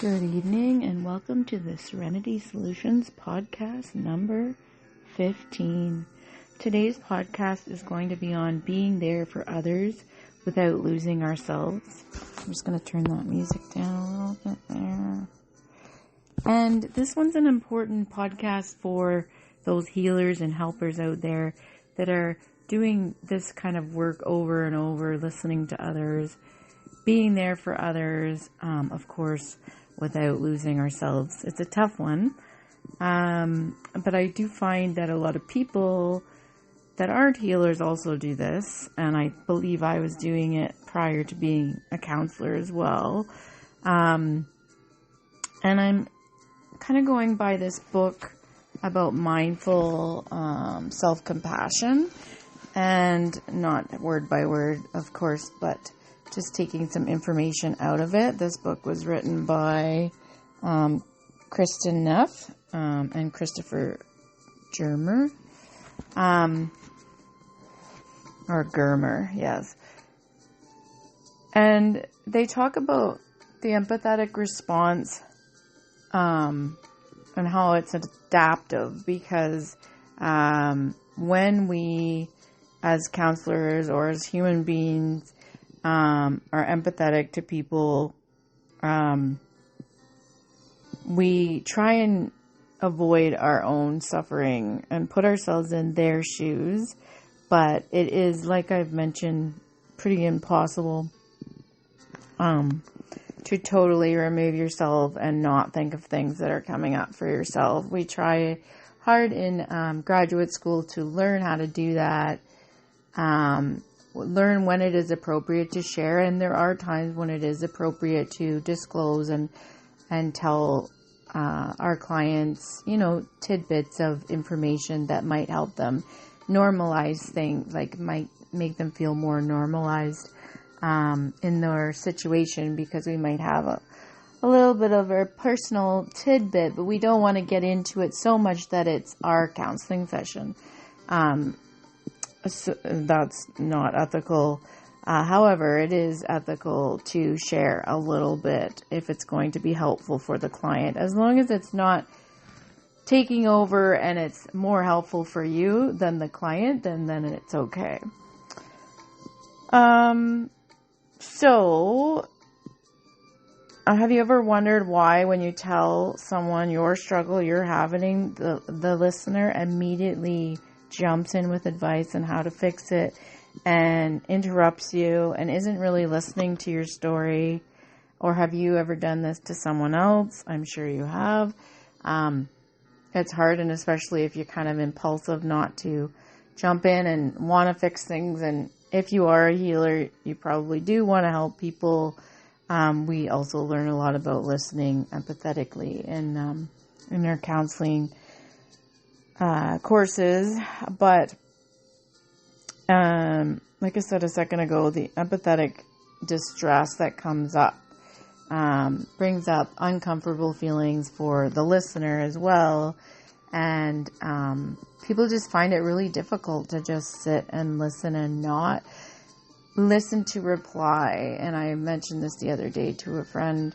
Good evening and welcome to the Serenity Solutions podcast number 15. Today's podcast is going to be on being there for others without losing ourselves. I'm just going to turn that music down a little bit there. And this one's an important podcast for those healers and helpers out there that are doing this kind of work over and over, listening to others, being there for others, of course, without losing ourselves. It's a tough one. But I do find that a lot of people that aren't healers also do this. And I believe I was doing it prior to being a counselor as well. And I'm kind of going by this book about mindful self-compassion. And not word by word, of course, but just taking some information out of it. This book was written by Kristin Neff and Christopher Germer. Or Germer, yes. And they talk about the empathetic response and how it's adaptive, because when we, as counselors or as human beings, are empathetic to people, we try and avoid our own suffering and put ourselves in their shoes. But it is, like I've mentioned, pretty impossible to totally remove yourself and not think of things that are coming up for yourself. We try hard in graduate school to learn how to do that. Learn when it is appropriate to share, and there are times when it is appropriate to disclose and tell our clients, tidbits of information that might help them normalize things, like might make them feel more normalized in their situation, because we might have a little bit of a personal tidbit, but we don't want to get into it so much that it's our counseling session. So that's not ethical. However, it is ethical to share a little bit if it's going to be helpful for the client, as long as it's not taking over and it's more helpful for you than the client, then it's okay. So have you ever wondered why, when you tell someone your struggle you're having, the listener immediately jumps in with advice on how to fix it and interrupts you and isn't really listening to your story? Or have you ever done this to someone else? I'm sure you have. It's hard, and especially if you're kind of impulsive, not to jump in and want to fix things. And if you are a healer, you probably do want to help people. We also learn a lot about listening empathetically in our counseling courses. But like I said a second ago, the empathetic distress that comes up brings up uncomfortable feelings for the listener as well. And people just find it really difficult to just sit and listen and not listen to reply. And I mentioned this the other day to a friend,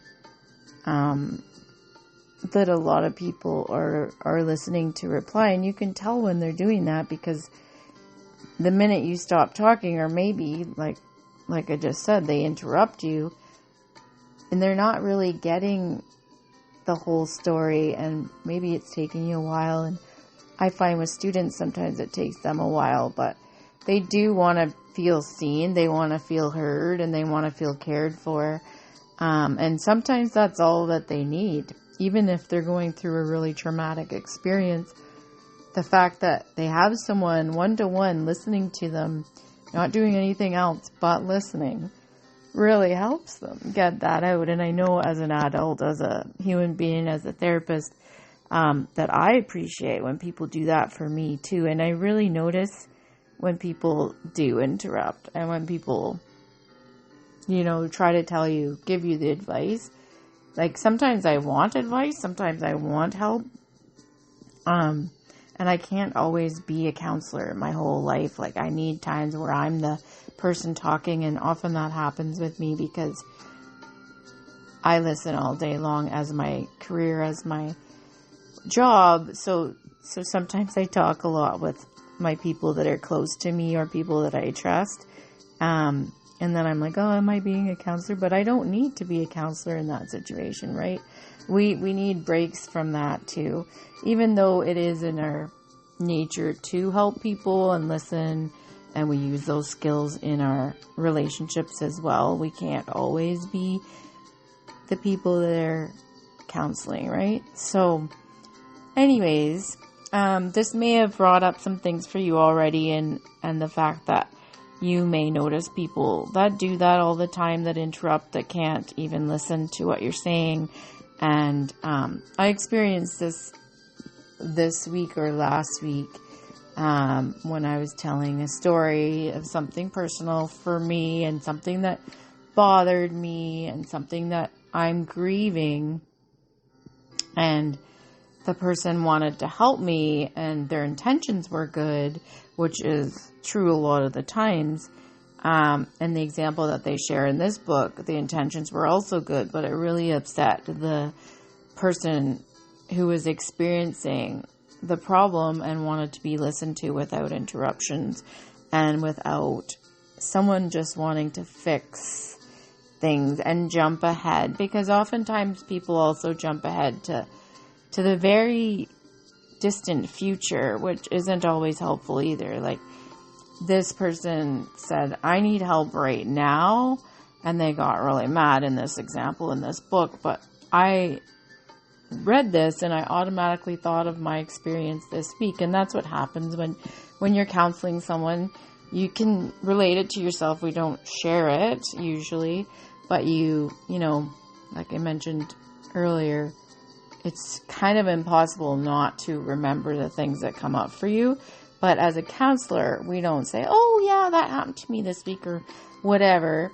that a lot of people are listening to reply, and you can tell when they're doing that, because the minute you stop talking, or maybe like I just said, they interrupt you, and they're not really getting the whole story, and maybe it's taking you a while. And I find with students, sometimes it takes them a while, but they do want to feel seen, they want to feel heard, and they want to feel cared for. And sometimes that's all that they need. Even if they're going through a really traumatic experience, the fact that they have someone one-to-one listening to them, not doing anything else but listening, really helps them get that out. And I know, as an adult, as a human being, as a therapist, that I appreciate when people do that for me too. And I really notice when people do interrupt, and when people, try to give you the advice. Like, sometimes I want advice, sometimes I want help. And I can't always be a counselor my whole life. Like, I need times where I'm the person talking, and often that happens with me because I listen all day long as my career, as my job. So sometimes I talk a lot with my people that are close to me or people that I trust. And then I'm like, oh, am I being a counselor? But I don't need to be a counselor in that situation, right? We need breaks from that too. Even though it is in our nature to help people and listen, and we use those skills in our relationships as well, we can't always be the people that are counseling, right? So anyways, this may have brought up some things for you already, and the fact that you may notice people that do that all the time, that interrupt, that can't even listen to what you're saying. And I experienced this week or last week when I was telling a story of something personal for me and something that bothered me and something that I'm grieving, and the person wanted to help me and their intentions were good, which is true a lot of the times. And the example that they share in this book, the intentions were also good, but it really upset the person who was experiencing the problem and wanted to be listened to without interruptions and without someone just wanting to fix things and jump ahead, because oftentimes people also jump ahead to the very distant future, which isn't always helpful either. Like, this person said, I need help right now, and they got really mad in this example in this book, but I read this and I automatically thought of my experience this week. And that's what happens when you're counseling someone. You can relate it to yourself. We don't share it usually, but you know, like I mentioned earlier, it's kind of impossible not to remember the things that come up for you. But as a counselor, we don't say, oh yeah, that happened to me this week or whatever,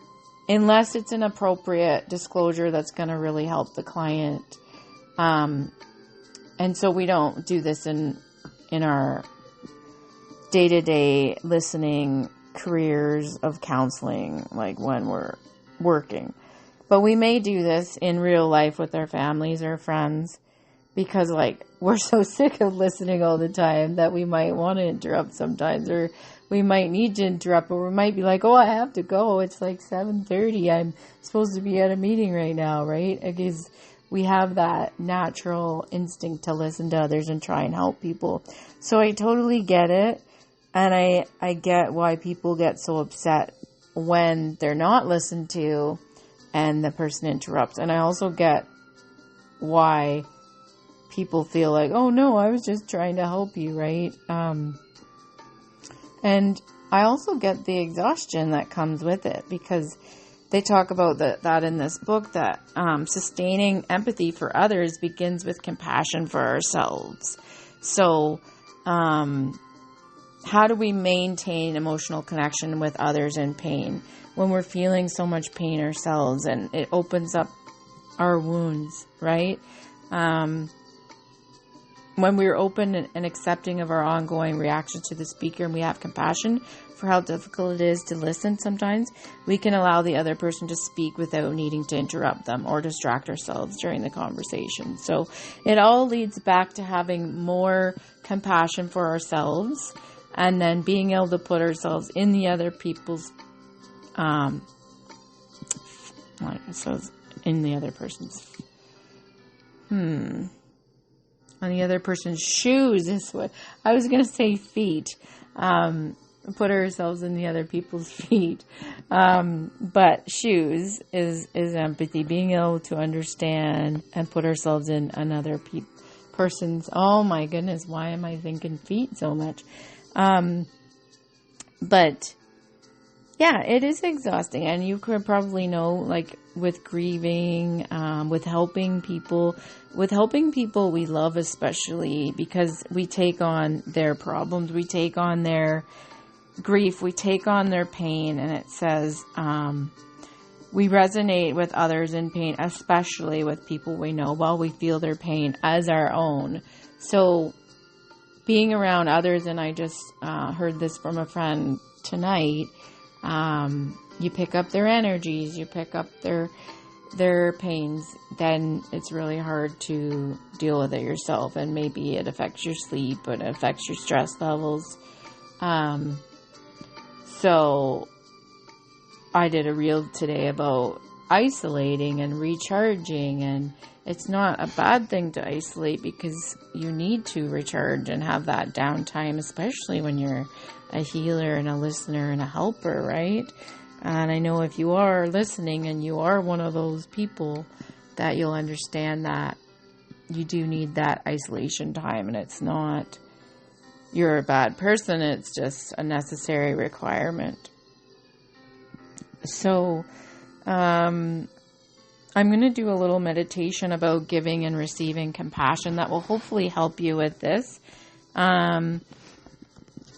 unless it's an appropriate disclosure that's going to really help the client. And so we don't do this in our day-to-day listening careers of counseling, like when we're working. But we may do this in real life with our families or friends, because like we're so sick of listening all the time that we might want to interrupt sometimes, or we might need to interrupt, or we might be like, oh, I have to go. It's like 7:30. I'm supposed to be at a meeting right now, right? Because we have that natural instinct to listen to others and try and help people. So I totally get it. And I get why people get so upset when they're not listened to and the person interrupts. And I also get why people feel like, oh no, I was just trying to help you, right? And I also get the exhaustion that comes with it, because they talk about that in this book, that sustaining empathy for others begins with compassion for ourselves. So how do we maintain emotional connection with others in pain when we're feeling so much pain ourselves, and it opens up our wounds, right? When we're open and accepting of our ongoing reaction to the speaker, and we have compassion for how difficult it is to listen sometimes, we can allow the other person to speak without needing to interrupt them or distract ourselves during the conversation. So it all leads back to having more compassion for ourselves, and then being able to put ourselves in the other people's, in the other person's, on the other person's shoes is what I was going to say, feet. Put ourselves in the other people's feet. But shoes is empathy, being able to understand and put ourselves in another person's. Oh my goodness, why am I thinking feet so much? But yeah, it is exhausting, and you could probably know, like with grieving, with helping people we love, especially because we take on their problems, we take on their grief, we take on their pain, and it says we resonate with others in pain, especially with people we know, while we feel their pain as our own. So being around others, and I just heard this from a friend tonight, you pick up their energies, you pick up their their pains, then it's really hard to deal with it yourself. And maybe it affects your sleep, it affects your stress levels. So I did a reel today about isolating and recharging, and it's not a bad thing to isolate because you need to recharge and have that downtime, especially when you're a healer and a listener and a helper, right? And I know if you are listening and you are one of those people, that you'll understand that you do need that isolation time, and it's not you're a bad person, it's just a necessary requirement. So, I'm going to do a little meditation about giving and receiving compassion that will hopefully help you with this. And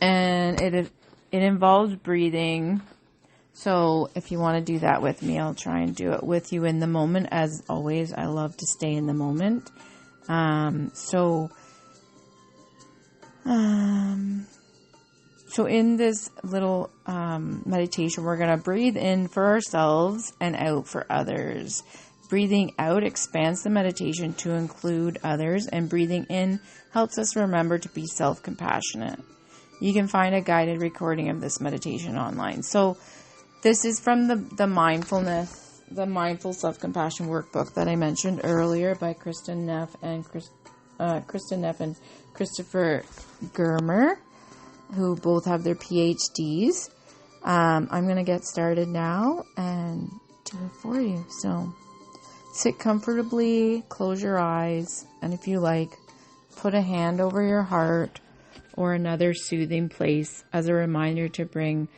it involves breathing. So if you want to do that with me, I'll try and do it with you in the moment. As always, I love to stay in the moment. So in this little meditation, we're going to breathe in for ourselves and out for others. Breathing out expands the meditation to include others, and breathing in helps us remember to be self-compassionate. You can find a guided recording of this meditation online. So this is from the Mindful Self-Compassion Workbook that I mentioned earlier by Kristen Neff and Christopher Germer, who both have their PhDs. I'm going to get started now and do it for you. So sit comfortably, close your eyes, and if you like, put a hand over your heart or another soothing place as a reminder to bring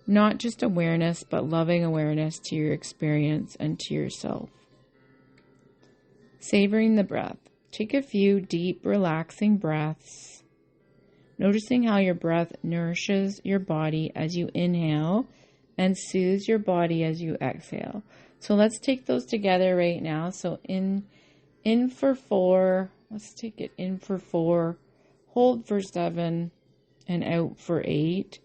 not just awareness, but loving awareness to your experience and to yourself. Savoring the breath. Take a few deep, relaxing breaths, noticing how your breath nourishes your body as you inhale and soothes your body as you exhale. So let's take those together right now. So in for 4, let's take it in for 4, hold for 7, and out for 8.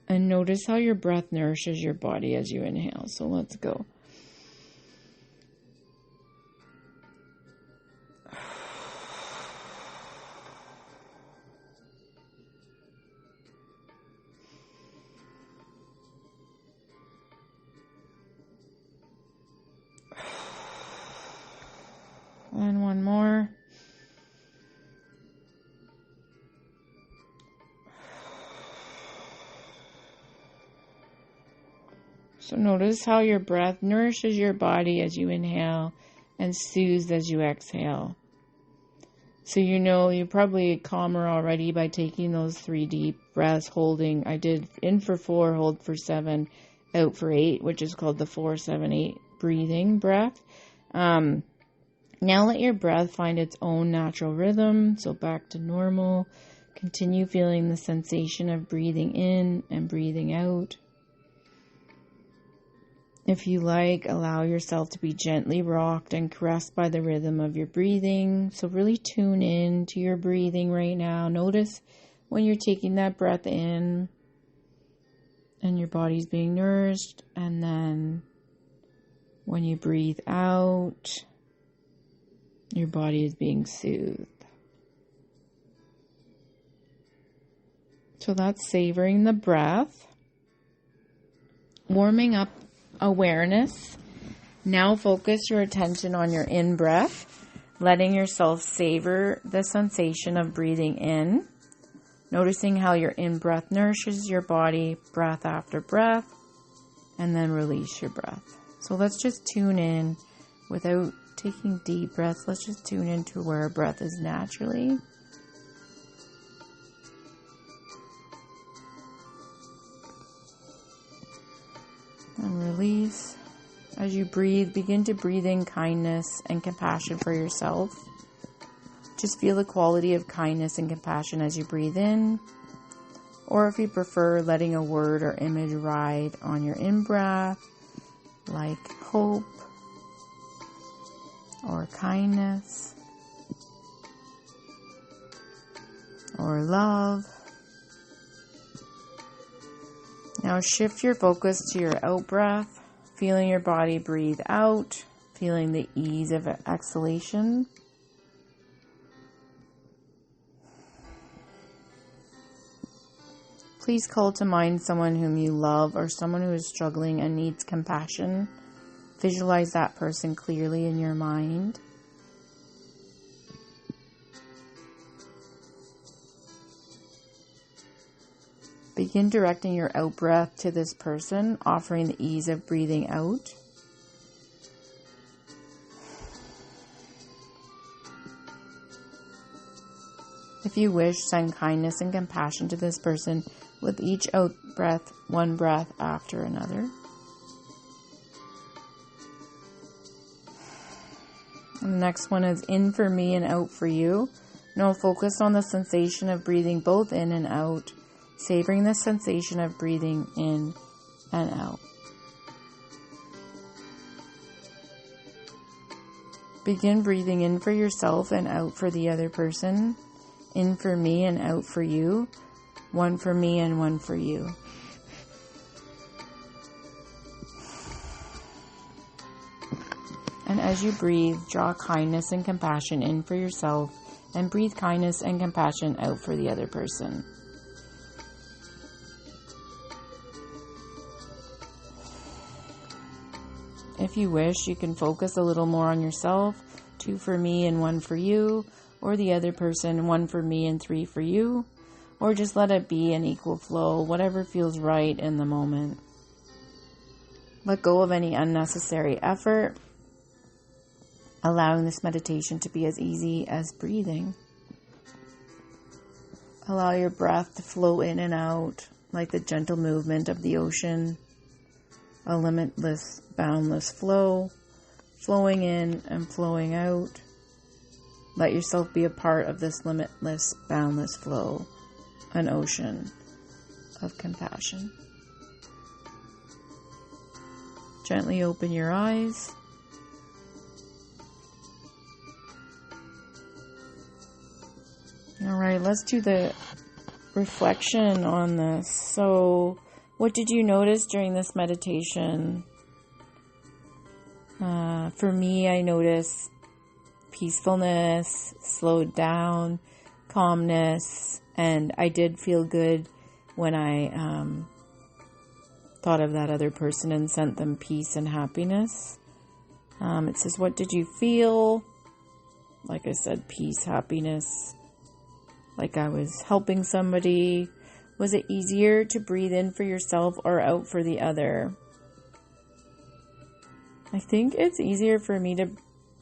And notice how your breath nourishes your body as you inhale. So let's go. And one more. So notice how your breath nourishes your body as you inhale and soothes as you exhale. So you know you're probably calmer already by taking those 3 deep breaths, holding. I did in for 4, hold for 7, out for 8, which is called the 4-7-8 breathing breath. Now let your breath find its own natural rhythm. So back to normal. Continue feeling the sensation of breathing in and breathing out. If you like, allow yourself to be gently rocked and caressed by the rhythm of your breathing. So really tune in to your breathing right now. Notice when you're taking that breath in and your body's being nourished, and then when you breathe out, your body is being soothed. So that's savoring the breath. Warming up awareness. Now focus your attention on your in-breath, letting yourself savor the sensation of breathing in, noticing how your in-breath nourishes your body, breath after breath, and then release your breath. So let's just tune in without taking deep breaths. Let's just tune into where our breath is naturally. And release. As you breathe, begin to breathe in kindness and compassion for yourself. Just feel the quality of kindness and compassion as you breathe in. Or if you prefer, letting a word or image ride on your in-breath, like hope or kindness or love. Now shift your focus to your out-breath. Feeling your body breathe out, feeling the ease of exhalation. Please call to mind someone whom you love or someone who is struggling and needs compassion. Visualize that person clearly in your mind. Begin directing your out-breath to this person, offering the ease of breathing out. If you wish, send kindness and compassion to this person with each out-breath, one breath after another. And the next one is in for me and out for you. Now focus on the sensation of breathing both in and out. Savoring the sensation of breathing in and out. Begin breathing in for yourself and out for the other person. In for me and out for you. One for me and one for you. And as you breathe, draw kindness and compassion in for yourself and breathe kindness and compassion out for the other person. If you wish, you can focus a little more on yourself, 2 for me and 1 for you, or the other person, 1 for me and 3 for you, or just let it be an equal flow, whatever feels right in the moment. Let go of any unnecessary effort, allowing this meditation to be as easy as breathing. Allow your breath to flow in and out like the gentle movement of the ocean. A limitless, boundless flow, flowing in and flowing out. Let yourself be a part of this limitless, boundless flow, an ocean of compassion. Gently open your eyes. All right, let's do the reflection on this. So, what did you notice during this meditation? For me, I noticed peacefulness, slowed down, calmness, and I did feel good when I thought of that other person and sent them peace and happiness. It says, what did you feel? Like I said, peace, happiness, like I was helping somebody. Was it easier to breathe in for yourself or out for the other? I think it's easier for me to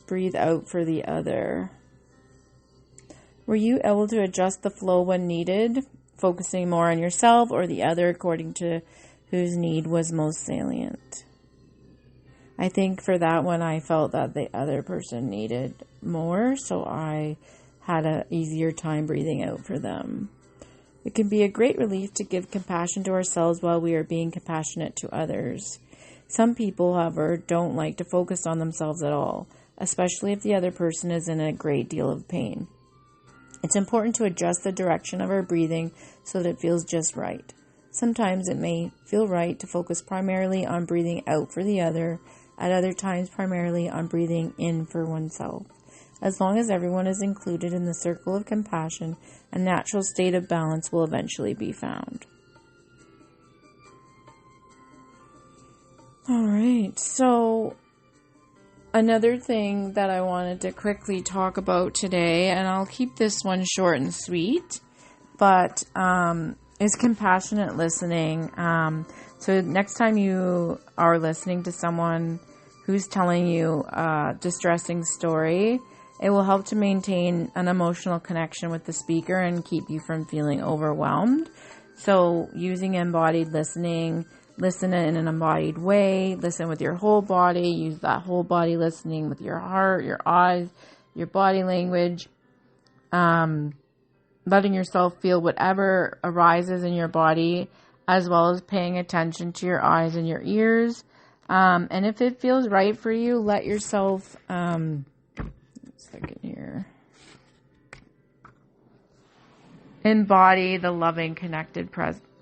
breathe out for the other. Were you able to adjust the flow when needed, focusing more on yourself or the other according to whose need was most salient? I think for that one, I felt that the other person needed more, so I had an easier time breathing out for them. It can be a great relief to give compassion to ourselves while we are being compassionate to others. Some people, however, don't like to focus on themselves at all, especially if the other person is in a great deal of pain. It's important to adjust the direction of our breathing so that it feels just right. Sometimes it may feel right to focus primarily on breathing out for the other, at other times primarily on breathing in for oneself. As long as everyone is included in the circle of compassion, a natural state of balance will eventually be found. All right, so another thing that I wanted to quickly talk about today, and I'll keep this one short and sweet, but is compassionate listening. So next time you are listening to someone who's telling you a distressing story, it will help to maintain an emotional connection with the speaker and keep you from feeling overwhelmed. So using embodied listening, listen in an embodied way, listen with your whole body, use that whole body listening with your heart, your eyes, your body language, letting yourself feel whatever arises in your body, as well as paying attention to your eyes and your ears. And if it feels right for you, let yourself, second here. Embody the loving, connected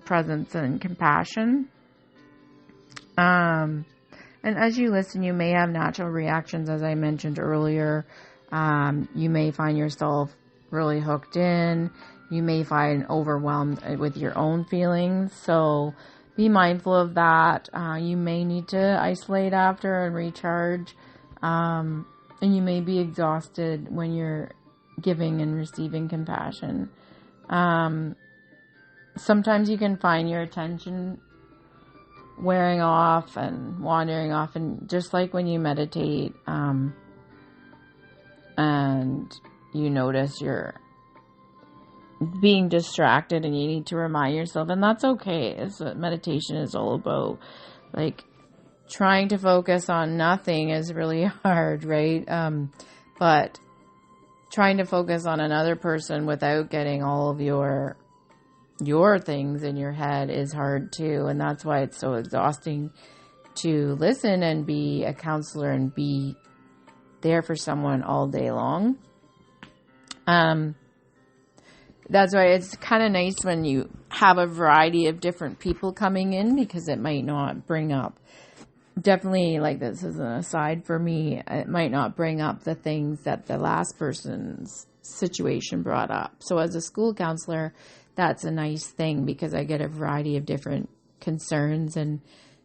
presence and compassion. And as you listen, you may have natural reactions, as I mentioned earlier. You may find yourself really hooked in. You may find overwhelmed with your own feelings. So be mindful of that. You may need to isolate after and recharge. And you may be exhausted when you're giving and receiving compassion. Sometimes you can find your attention wearing off and wandering off, and just like when you meditate, and you notice you're being distracted and you need to remind yourself, and that's okay. It's what meditation is all about. Like, trying to focus on nothing is really hard, right? But trying to focus on another person without getting all of your things in your head is hard too. And that's why it's so exhausting to listen and be a counselor and be there for someone all day long. That's why it's kind of nice when you have a variety of different people coming in, because it might not bring up, definitely, like, this is an aside for me, it might not bring up the things that the last person's situation brought up. So as a school counselor, that's a nice thing, because I get a variety of different concerns and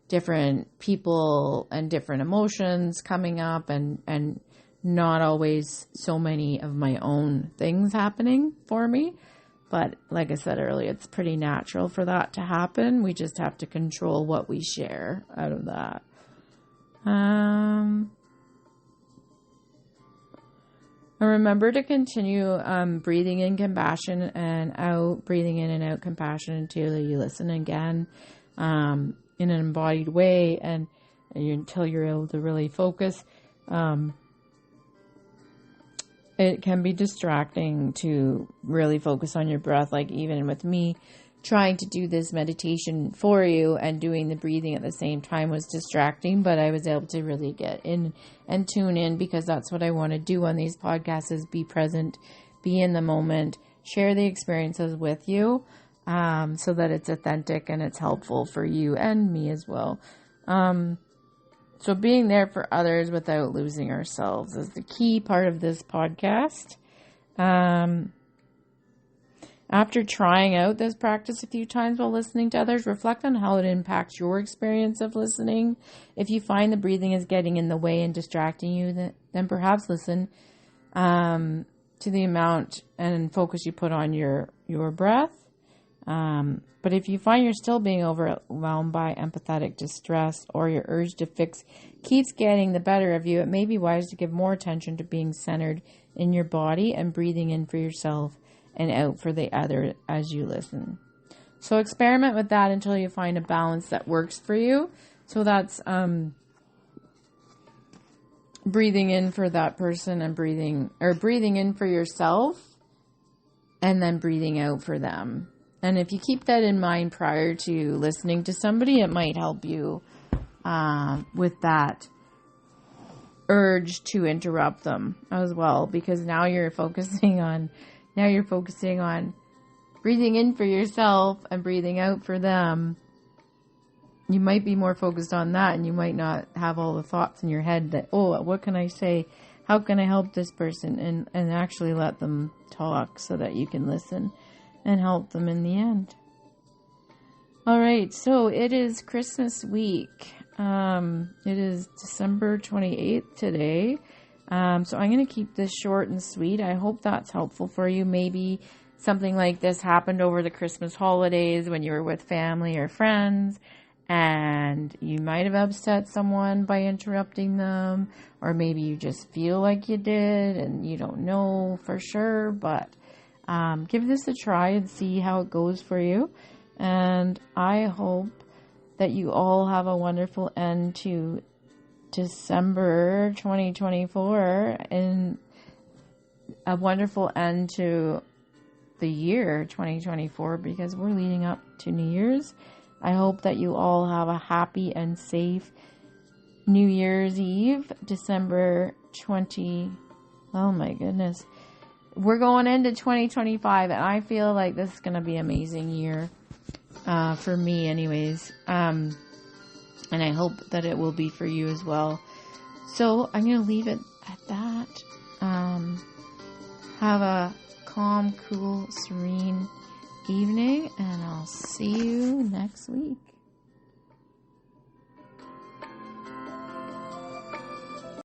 different people and different emotions coming up, and not always so many of my own things happening for me. But like I said earlier, it's pretty natural for that to happen. We just have to control what we share out of that. And remember to continue breathing in compassion and out, breathing in and out compassion until you listen again in an embodied way, and until you're able to really focus. It can be distracting to really focus on your breath. Like, even with me trying to do this meditation for you and doing the breathing at the same time was distracting, but I was able to really get in and tune in, because that's what I want to do on these podcasts, is be present, be in the moment, share the experiences with you, so that it's authentic and it's helpful for you and me as well. So being there for others without losing ourselves is the key part of this podcast. After trying out this practice a few times while listening to others, reflect on how it impacts your experience of listening. If you find the breathing is getting in the way and distracting you, then perhaps listen to the amount and focus you put on your breath. But if you find you're still being overwhelmed by empathetic distress, or your urge to fix keeps getting the better of you, it may be wise to give more attention to being centered in your body and breathing in for yourself and out for the other as you listen. So experiment with that until you find a balance that works for you. So that's breathing in for that person and breathing in for yourself, and then breathing out for them. And if you keep that in mind prior to listening to somebody, it might help you with that urge to interrupt them as well, because now you're focusing on breathing in for yourself and breathing out for them. You might be more focused on that, and you might not have all the thoughts in your head that, oh, what can I say? How can I help this person? And actually let them talk so that you can listen and help them in the end. All right, so it is Christmas week. It is December 28th today. So I'm going to keep this short and sweet. I hope that's helpful for you. Maybe something like this happened over the Christmas holidays when you were with family or friends, and you might have upset someone by interrupting them, or maybe you just feel like you did and you don't know for sure, but give this a try and see how it goes for you. And I hope that you all have a wonderful end to December 2024 and a wonderful end to the year 2024, because we're leading up to New Year's. I hope that you all have a happy and safe New Year's Eve, December 20. Oh my goodness. We're going into 2025, and I feel like this is going to be an amazing year, for me anyways. And I hope that it will be for you as well. So I'm going to leave it at that. Have a calm, cool, serene evening, and I'll see you next week.